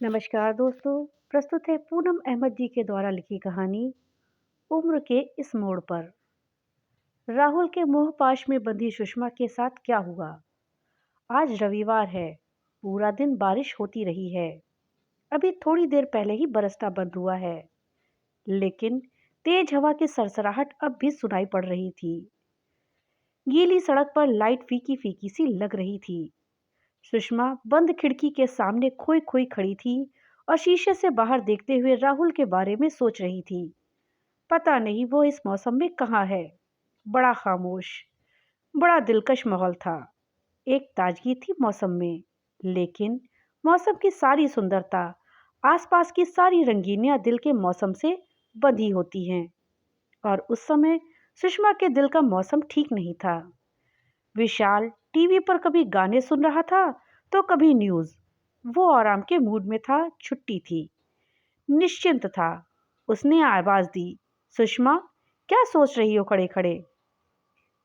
नमस्कार दोस्तों। प्रस्तुत है पूनम अहमद जी के द्वारा लिखी कहानी उम्र के इस मोड़ पर। राहुल के मोहपाश में बंधी सुषमा के साथ क्या हुआ। आज रविवार है। पूरा दिन बारिश होती रही है। अभी थोड़ी देर पहले ही बरसना बंद हुआ है, लेकिन तेज हवा की सरसराहट अब भी सुनाई पड़ रही थी। गीली सड़क पर लाइट फीकी फीकी सी लग रही थी। सुषमा बंद खिड़की के सामने खोई खोई खड़ी थी और शीशे से बाहर देखते हुए राहुल के बारे में सोच रही थी। पता नहीं वो इस मौसम में कहाँ है। बड़ा खामोश, बड़ा दिलकश माहौल था। एक ताजगी थी मौसम में, लेकिन मौसम की सारी सुंदरता, आसपास की सारी रंगीनियां दिल के मौसम से बंधी होती हैं। और उस समय सुषमा के दिल का मौसम ठीक नहीं था। विशाल टीवी पर कभी गाने सुन रहा था तो कभी न्यूज़। वो आराम के मूड में था, छुट्टी थी, निश्चिंत था। उसने आवाज दी, सुषमा, क्या सोच रही हो खड़े खड़े।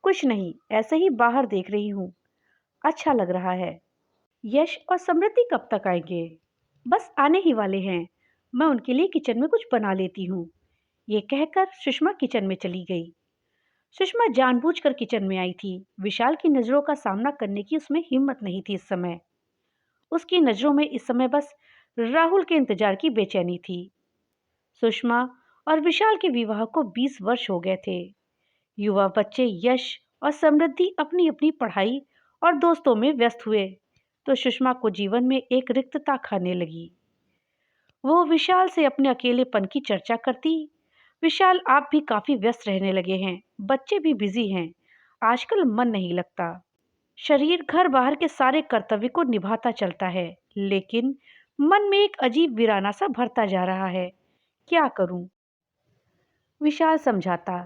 कुछ नहीं, ऐसे ही बाहर देख रही हूँ। अच्छा लग रहा है। यश और समृद्धि कब तक आएंगे। बस आने ही वाले हैं। मैं उनके लिए किचन में कुछ बना लेती हूँ। ये कहकर सुषमा किचन में चली गई। सुषमा जानबूझकर किचन में आई थी। विशाल की नजरों का सामना करने की उसमें हिम्मत नहीं थी इस समय। उसकी नजरों में इस समय बस राहुल के इंतजार की बेचैनी थी। सुषमा और विशाल के विवाह को 20 वर्ष हो गए थे। युवा बच्चे यश और समृद्धि अपनी अपनी पढ़ाई और दोस्तों में व्यस्त हुए, तो सुषमा को जीवन में एक रिक्तता खाने लगी। वो विशाल से अपने अकेलेपन की चर्चा करती। विशाल, आप भी काफी व्यस्त रहने लगे हैं, बच्चे भी बिजी हैं, आजकल मन नहीं लगता। शरीर घर बाहर के सारे कर्तव्य को निभाता चलता है, लेकिन मन में एक अजीब वीराना सा भरता जा रहा है। क्या करूं। विशाल समझाता,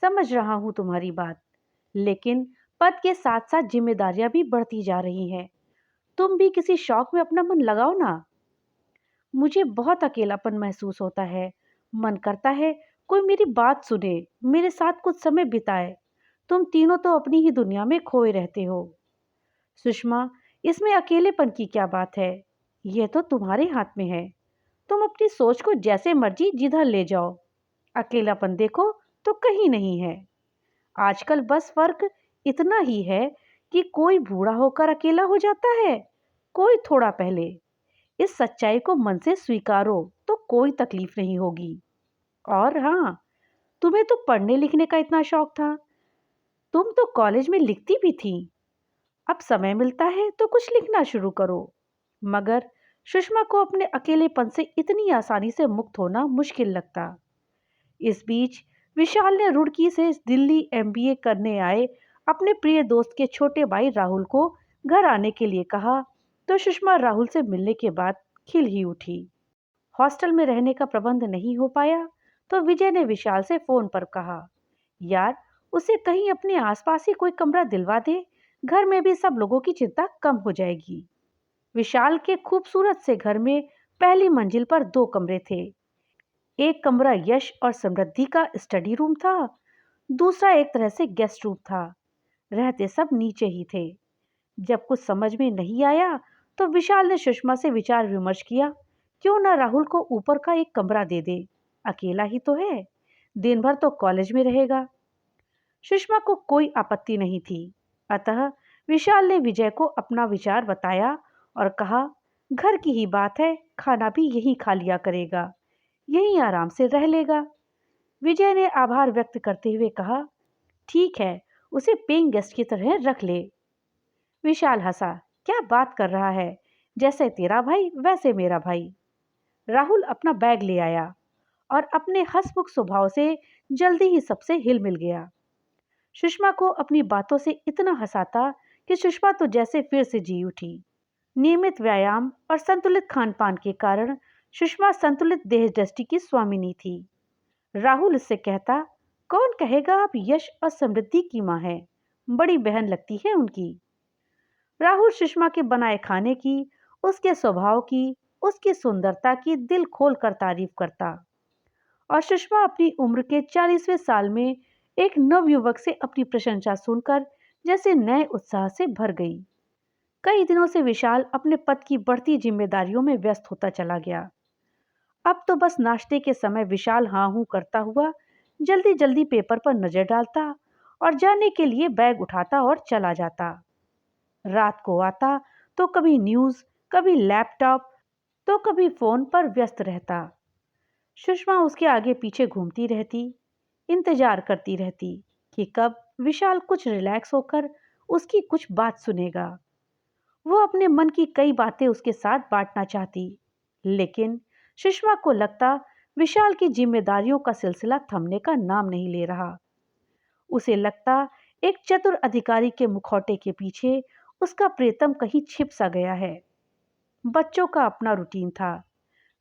समझ रहा हूं तुम्हारी बात, लेकिन पद के साथ साथ जिम्मेदारियां भी बढ़ती जा रही हैं। तुम भी किसी शौक में अपना मन लगाओ ना। मुझे बहुत अकेलापन महसूस होता है। मन करता है कोई मेरी बात सुने, मेरे साथ कुछ समय बिताए। तुम तीनों तो अपनी ही दुनिया में खोए रहते हो। सुषमा, इसमें अकेलेपन की क्या बात है। यह तो तुम्हारे हाथ में है। तुम अपनी सोच को जैसे मर्जी जिधर ले जाओ। अकेलापन देखो तो कहीं नहीं है। आजकल बस फर्क इतना ही है कि कोई बूढ़ा होकर अकेला हो जाता है, कोई थोड़ा पहले। इस सच्चाई को मन से स्वीकारो तो कोई तकलीफ नहीं होगी। और हाँ, तुम्हें तो पढ़ने लिखने का इतना शौक था। तुम तो कॉलेज में लिखती भी थी। अब समय मिलता है तो कुछ लिखना शुरू करो। मगर सुषमा को अपने अकेलेपन से इतनी आसानी से मुक्त होना मुश्किल लगता। इस बीच विशाल ने रुड़की से दिल्ली एमबीए करने आए अपने प्रिय दोस्त के छोटे भाई राहुल को घर आने के लिए कहा, तो सुषमा राहुल से मिलने के बाद खिल ही उठी। हॉस्टल में रहने का प्रबंध नहीं हो पाया, तो विजय ने विशाल से फोन पर कहा, यार, उसे कहीं अपने आसपास ही कोई कमरा दिलवा दे। घर में भी सब लोगों की चिंता कम हो जाएगी। विशाल के खूबसूरत से घर में पहली मंजिल पर 2 कमरे थे। एक कमरा यश और समृद्धि का स्टडी रूम था, दूसरा एक तरह से गेस्ट रूम था। रहते सब नीचे ही थे। जब कुछ समझ में नहीं आया, तो विशाल ने सुषमा से विचार विमर्श किया, क्यों ना राहुल को ऊपर का एक कमरा दे दे। अकेला ही तो है, दिन भर तो कॉलेज में रहेगा। सुषमा को कोई आपत्ति नहीं थी। अतः विशाल ने विजय को अपना विचार बताया और कहा, घर की ही बात है, खाना भी यहीं खा लिया करेगा, यहीं आराम से रह लेगा। विजय ने आभार व्यक्त करते हुए कहा, ठीक है, उसे पेइंग गेस्ट की तरह रख ले। विशाल हंसा, क्या बात कर रहा है, जैसे तेरा भाई वैसे मेरा भाई। राहुल अपना बैग ले आया और अपने हंसमुख स्वभाव से जल्दी ही सबसे हिल मिल गया। सुषमा को अपनी बातों से इतना हंसाता कि सुषमा तो जैसे फिर से जी उठी। नियमित व्यायाम और संतुलित खान पान के कारण सुषमा संतुलित देह दृष्टि की स्वामिनी थी। राहुल इससे कहता, कौन कहेगा आप यश और समृद्धि की माँ है, बड़ी बहन लगती है उनकी। राहुल सुषमा के बनाए खाने की, उसके स्वभाव की, उसकी सुंदरता की दिल खोल कर तारीफ करता। और सुषमा अपनी उम्र के 40वें साल में एक नवयुवक से अपनी प्रशंसा सुनकर जैसे नए उत्साह से भर गई। कई दिनों से विशाल अपने पद की बढ़ती जिम्मेदारियों में व्यस्त होता चला गया। अब तो बस नाश्ते के समय विशाल हाँ हूं करता हुआ जल्दी जल्दी पेपर पर नजर डालता और जाने के लिए बैग उठाता और चला जाता। रात को आता तो कभी न्यूज़, कभी लैपटॉप, तो कभी फोन पर व्यस्त रहता। सुषमा उसके आगे पीछे घूमती रहती, इंतजार करती रहती कि कब विशाल कुछ रिलैक्स होकर उसकी कुछ बात सुनेगा। वो अपने मन की कई बातें उसके साथ बांटना चाहती, लेकिन सुषमा को लगता विशाल की जिम्मेदारियों का सिलसिला थमने का नाम नहीं ले रहा। उसे लगता एक चतुर अधिकारी के मुखौटे के पीछे उसका प्रीतम कहीं छिप सा गया है। बच्चों का अपना रूटीन था।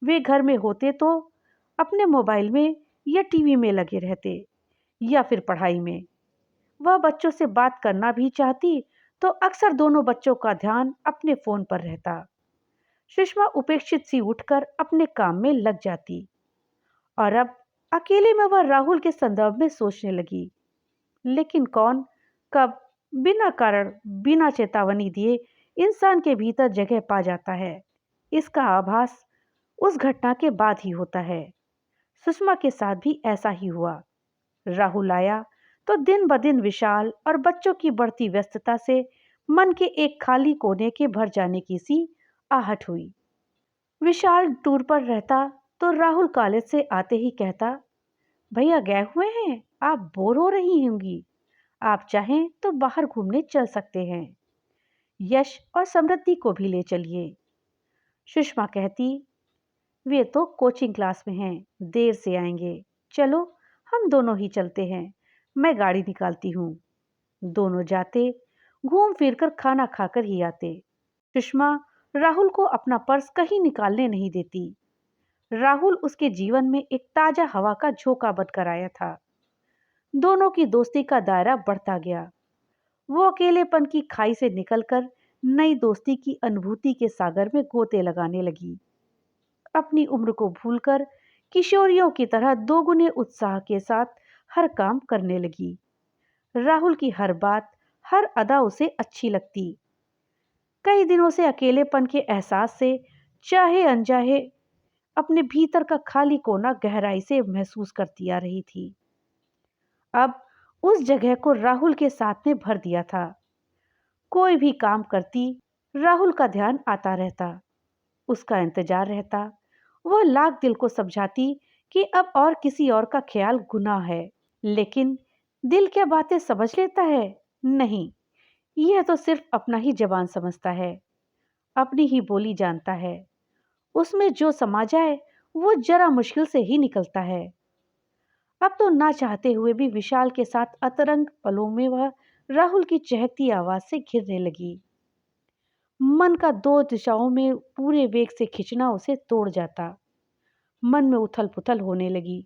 वे घर में होते तो अपने मोबाइल में या टीवी में लगे रहते, या फिर पढ़ाई में। वह बच्चों से बात करना भी चाहती तो अक्सर दोनों बच्चों का ध्यान अपने फोन पर रहता। सुषमा उपेक्षित सी उठकर अपने काम में लग जाती और अब अकेले में वह राहुल के संदर्भ में सोचने लगी। लेकिन कौन, कब, बिना कारण, बिना चेतावनी दिए इंसान के भीतर जगह पा जाता है, इसका आभास उस घटना के बाद ही होता है। सुषमा के साथ भी ऐसा ही हुआ। राहुल आया तो दिन ब दिन विशाल और बच्चों की बढ़ती व्यस्तता से मन के एक खाली कोने के भर जाने की सी आहट हुई। विशाल टूर पर रहता तो राहुल कॉलेज से आते ही कहता, भैया गए हुए हैं, आप बोर हो रही होंगी, आप चाहें तो बाहर घूमने चल सकते हैं, यश और समृद्धि को भी ले चलिए। सुषमा कहती, वे तो कोचिंग क्लास में हैं, देर से आएंगे, चलो हम दोनों ही चलते हैं, मैं गाड़ी निकालती हूँ। दोनों जाते, घूम फिर कर खाना खाकर ही आते। सुषमा राहुल को अपना पर्स कहीं निकालने नहीं देती। राहुल उसके जीवन में एक ताजा हवा का झोंका बनकर आया था। दोनों की दोस्ती का दायरा बढ़ता गया। वो अकेलेपन की खाई से निकलकर नई दोस्ती की अनुभूति के सागर में गोते लगाने लगी। अपनी उम्र को भूलकर किशोरियों की तरह दोगुने उत्साह के साथ हर काम करने लगी। राहुल की हर बात, हर अदा उसे अच्छी लगती। कई दिनों से अकेलेपन के एहसास से चाहे अनचाहे अपने भीतर का खाली कोना गहराई से महसूस करती आ रही थी। अब उस जगह को राहुल के साथ में भर दिया था। कोई भी काम करती, राहुल का ध्यान आता रहता, उसका इंतजार रहता। वह लाख दिल को समझाती कि अब और किसी और का ख्याल गुनाह है, लेकिन दिल क्या बातें समझ लेता है? नहीं, यह तो सिर्फ अपना ही जबान समझता है, अपनी ही बोली जानता है। उसमें जो समा जाए वो जरा मुश्किल से ही निकलता है। अब तो ना चाहते हुए भी विशाल के साथ अतरंग पलों में वह राहुल की चहकती आवाज से घिरने लगी। मन का दो दिशाओं में पूरे वेग से खींचना उसे तोड़ जाता। मन में उथल पुथल होने लगी।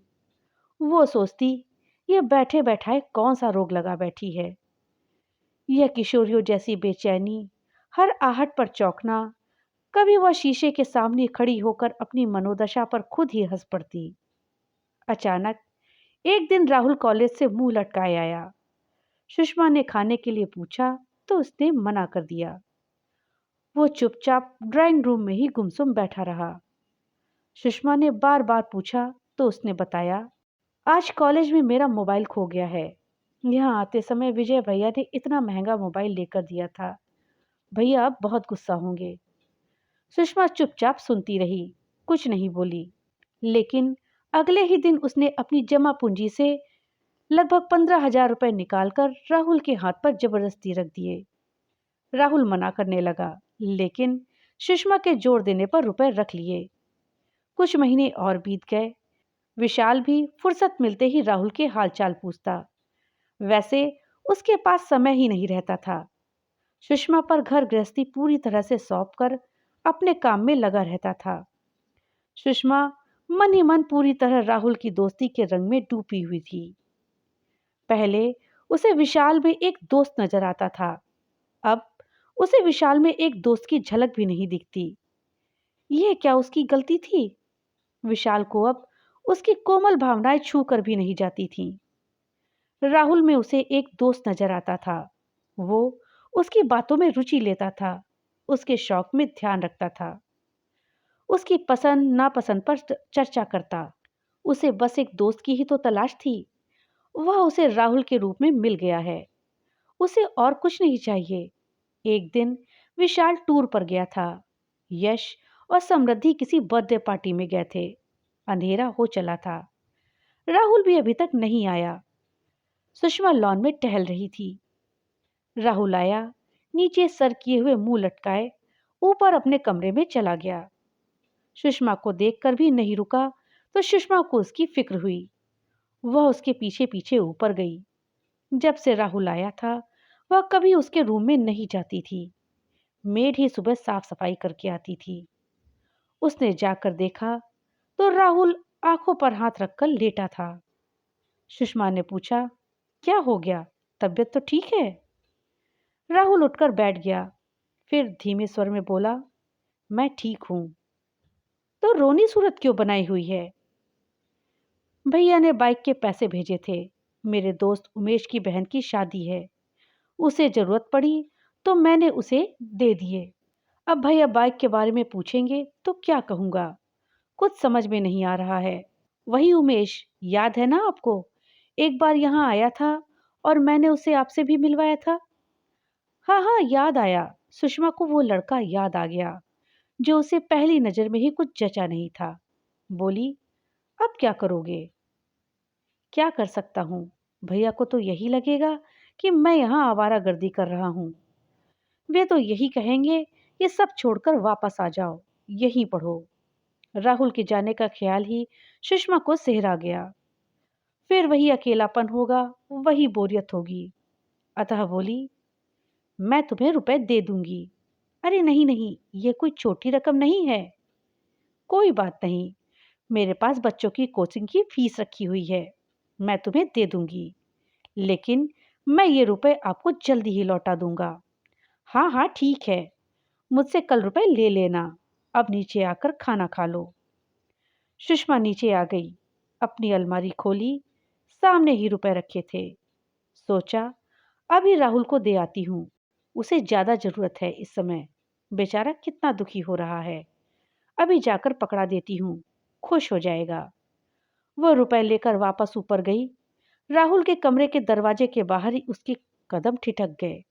वो सोचती, ये बैठे बैठाए कौन सा रोग लगा बैठी है। यह किशोरियों जैसी बेचैनी, हर आहट पर चौंकना। कभी वह शीशे के सामने खड़ी होकर अपनी मनोदशा पर खुद ही हंस पड़ती। अचानक एक दिन राहुल कॉलेज से मुंह लटकाए आया। सुषमा ने खाने के लिए पूछा तो उसने मना कर दिया। वो चुपचाप ड्राइंग रूम में ही गुमसुम बैठा रहा। सुषमा ने बार बार पूछा तो उसने बताया, आज कॉलेज में मेरा मोबाइल खो गया है। यहाँ आते समय विजय भैया ने इतना महंगा मोबाइल लेकर दिया था। भैया अब बहुत गुस्सा होंगे। सुषमा चुपचाप सुनती रही, कुछ नहीं बोली। लेकिन अगले ही दिन उसने अपनी जमा पूंजी से लगभग 15,000 रुपए निकालकर राहुल के हाथ पर जबरदस्ती रख दिए। राहुल मना करने लगा, लेकिन सुषमा के जोर देने पर रुपए रख लिए। कुछ महीने और बीत गए। विशाल भी फुर्सत मिलते ही राहुल के हालचाल पूछता। वैसे उसके पास समय ही नहीं रहता था। सुषमा पर घर गृहस्थी पूरी तरह से सौंपकर अपने काम में लगा रहता था। सुषमा मन ही मन पूरी तरह राहुल की दोस्ती के रंग में डूबी हुई थी। पहले उसे विशाल में एक दोस्त नजर आता था, अब उसे विशाल में एक दोस्त की झलक भी नहीं दिखती। यह क्या उसकी गलती थी? विशाल को अब उसकी कोमल भावनाएं छू कर भी नहीं जाती थीं। राहुल में उसे एक दोस्त नजर आता था। वो उसकी बातों में रुचि लेता था, उसके शौक में ध्यान रखता था, उसकी पसंद नापसंद पर चर्चा करता। उसे बस एक दोस्त की ही तो तलाश थी। वह उसे राहुल के रूप में मिल गया है। उसे और कुछ नहीं चाहिए। एक दिन विशाल टूर पर गया था। यश और समृद्धि किसी बर्थडे पार्टी में गए थे। अंधेरा हो चला था। राहुल भी अभी तक नहीं आया। सुषमा लॉन में टहल रही थी। राहुल आया, नीचे सर किए हुए मुंह लटकाए ऊपर अपने कमरे में चला गया। सुषमा को देखकर भी नहीं रुका तो सुषमा को उसकी फिक्र हुई। वह उसके पीछे पीछे ऊपर गई। जब से राहुल आया था वह कभी उसके रूम में नहीं जाती थी। मेड ही सुबह साफ सफाई करके आती थी। उसने जाकर देखा तो राहुल आंखों पर हाथ रखकर लेटा था। सुषमा ने पूछा, क्या हो गया? तबीयत तो ठीक है? राहुल उठकर बैठ गया। फिर धीमे स्वर में बोला, मैं ठीक हूं। तो रोनी सूरत क्यों बनाई हुई है? भैया ने बाइक के पैसे भेजे थे। मेरे दोस्त उमेश की बहन की शादी है। उसे जरूरत पड़ी तो मैंने उसे दे दिए। अब भैया बाइक के बारे में पूछेंगे तो क्या कहूंगा? कुछ समझ में नहीं आ रहा है। वही उमेश, याद है ना आपको? एक बार यहाँ आया था और मैंने उसे आपसे भी मिलवाया था। हाँ हाँ, याद आया। सुषमा को वो लड़का याद आ गया जो उसे पहली नजर में ही कुछ जचा नहीं था। बोली, अब क्या करोगे? क्या कर सकता हूँ? भैया को तो यही लगेगा कि मैं यहाँ आवारागर्दी कर रहा हूँ। वे तो यही कहेंगे ये सब छोड़कर वापस आ जाओ, यहीं पढ़ो। राहुल के जाने का ख्याल ही सुषमा को सिहरा गया। फिर वही अकेलापन होगा, वही बोरियत होगी। अतः बोली, मैं तुम्हें रुपए दे दूंगी। अरे नहीं नहीं, ये कोई छोटी रकम नहीं है। कोई बात नहीं, मेरे पास बच्चों की कोचिंग की फीस रखी हुई है, मैं तुम्हें दे दूंगी। लेकिन मैं ये रुपए आपको जल्दी ही लौटा दूंगा। हाँ हाँ ठीक है, मुझसे कल रुपए ले लेना। अब नीचे आकर खाना खा लो। सुषमा नीचे आ गई, अपनी अलमारी खोली। सामने ही रुपए रखे थे। सोचा, अभी राहुल को दे आती हूँ। उसे ज्यादा जरूरत है इस समय। बेचारा कितना दुखी हो रहा है। अभी जाकर पकड़ा देती हूँ, खुश हो जाएगा। वह रुपए लेकर वापस ऊपर गई। राहुल के कमरे के दरवाजे के बाहर ही उसके कदम ठिठक गए।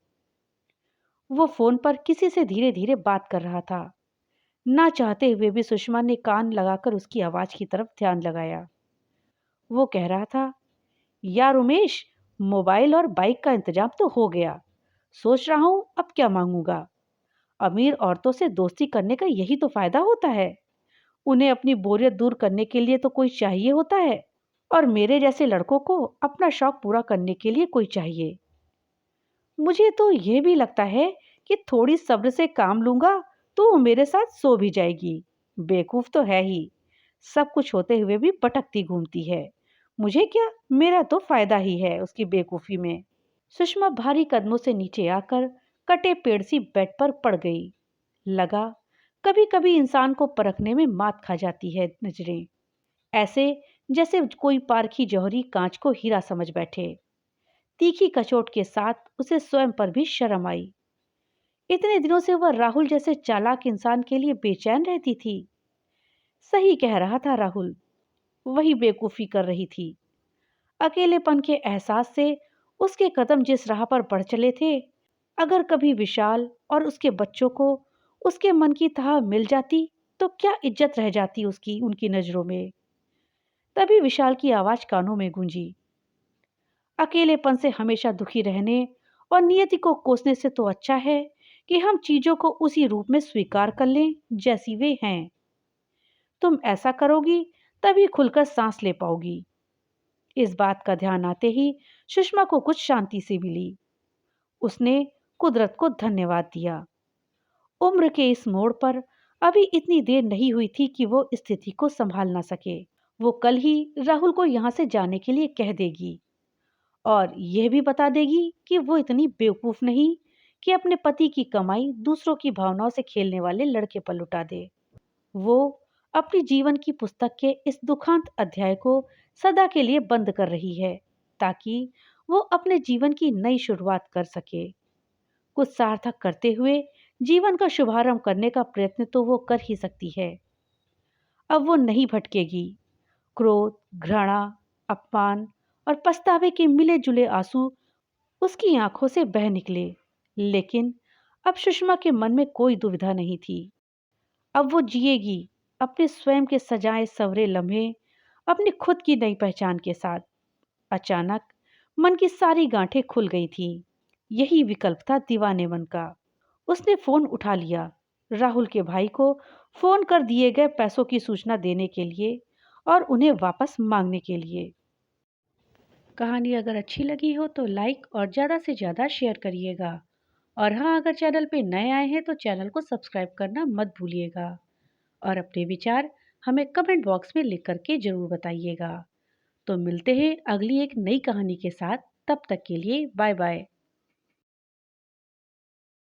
वो फोन पर किसी से धीरे धीरे बात कर रहा था। ना चाहते हुए भी सुषमा ने कान लगाकर उसकी आवाज की तरफ ध्यान लगाया। वो कह रहा था, यार उमेश, मोबाइल और बाइक का इंतजाम तो हो गया। सोच रहा हूं अब क्या मांगूंगा। अमीर औरतों से दोस्ती करने का यही तो फायदा होता है। उन्हें अपनी बोरियत दूर करने के लिए तो कोई चाहिए होता है, और मेरे जैसे लड़कों को अपना शौक पूरा करने के लिए कोई चाहिए। मुझे तो यह भी लगता है कि थोड़ी सब्र से काम लूंगा तो वो मेरे साथ सो भी जाएगी। बेवकूफ तो है ही, सब कुछ होते हुए भी भटकती घूमती है। मुझे क्या, मेरा तो फायदा ही है उसकी बेवकूफी में। सुषमा भारी कदमों से नीचे आकर कटे पेड़ सी बेड पर पड़ गई। लगा, कभी कभी इंसान को परखने में मात खा जाती है नजरें। ऐसे जैसे कोई पारखी जौहरी कांच को हीरा समझ बैठे। तीखी कचोट के साथ उसे स्वयं पर भी शर्म आई। इतने दिनों से वह राहुल जैसे चालाक इंसान के लिए बेचैन रहती थी। सही कह रहा था राहुल, वही बेवकूफी कर रही थी। अकेलेपन के एहसास से उसके कदम जिस राह पर बढ़ चले थे, अगर कभी विशाल और उसके बच्चों को उसके मन की थाह मिल जाती तो क्या इज्जत रह जाती उसकी उनकी नजरों में। तभी विशाल की आवाज कानों में गूंजी, अकेलेपन से हमेशा दुखी रहने और नियति को कोसने से तो अच्छा है कि हम चीजों को उसी रूप में स्वीकार कर लें जैसी वे हैं। तुम ऐसा करोगी तभी खुलकर सांस ले पाओगी। इस बात का ध्यान आते ही सुषमा को कुछ शांति सी मिली। उसने कुदरत को धन्यवाद दिया। उम्र के इस मोड़ पर अभी इतनी देर नहीं हुई थी कि वो स्थिति को संभाल ना सके। वो कल ही राहुल को यहां से जाने के लिए कह देगी और यह भी बता देगी कि वो इतनी बेवकूफ नहीं कि अपने पति की कमाई दूसरों की भावनाओं से खेलने वाले लड़के पर लुटा दे। वो अपनी जीवन की पुस्तक के इस दुखांत अध्याय को सदा के लिए बंद कर रही है ताकि वो अपने जीवन की नई शुरुआत कर सके, कुछ सार्थक करते हुए जीवन का शुभारंभ करने का प्रयत्न तो वो कर ही सकती है। अब वो नहीं भटकेगी। क्रोध, घृणा, अपमान और पछतावे के मिले-जुले आंसू उसकी आंखों से बह निकले। लेकिन अब सुषमा के मन में कोई दुविधा नहीं थी। अब वो जिएगी अपने स्वयं के सजाए सवरे लम्हे, अपनी खुद की नई पहचान के साथ। अचानक मन की सारी गांठें खुल गई थीं। यही विकल्प था दीवाने मन का। उसने फोन उठा लिया, राहुल के भाई को फोन कर दिए गए पैसों की सूचना देने के लिए और उन्हें वापस मांगने के लिए। कहानी अगर अच्छी लगी हो तो लाइक और ज़्यादा से ज़्यादा शेयर करिएगा। और हाँ, अगर चैनल पे नए आए हैं तो चैनल को सब्सक्राइब करना मत भूलिएगा। और अपने विचार हमें कमेंट बॉक्स में लिख करके ज़रूर बताइएगा। तो मिलते हैं अगली एक नई कहानी के साथ। तब तक के लिए बाय बाय।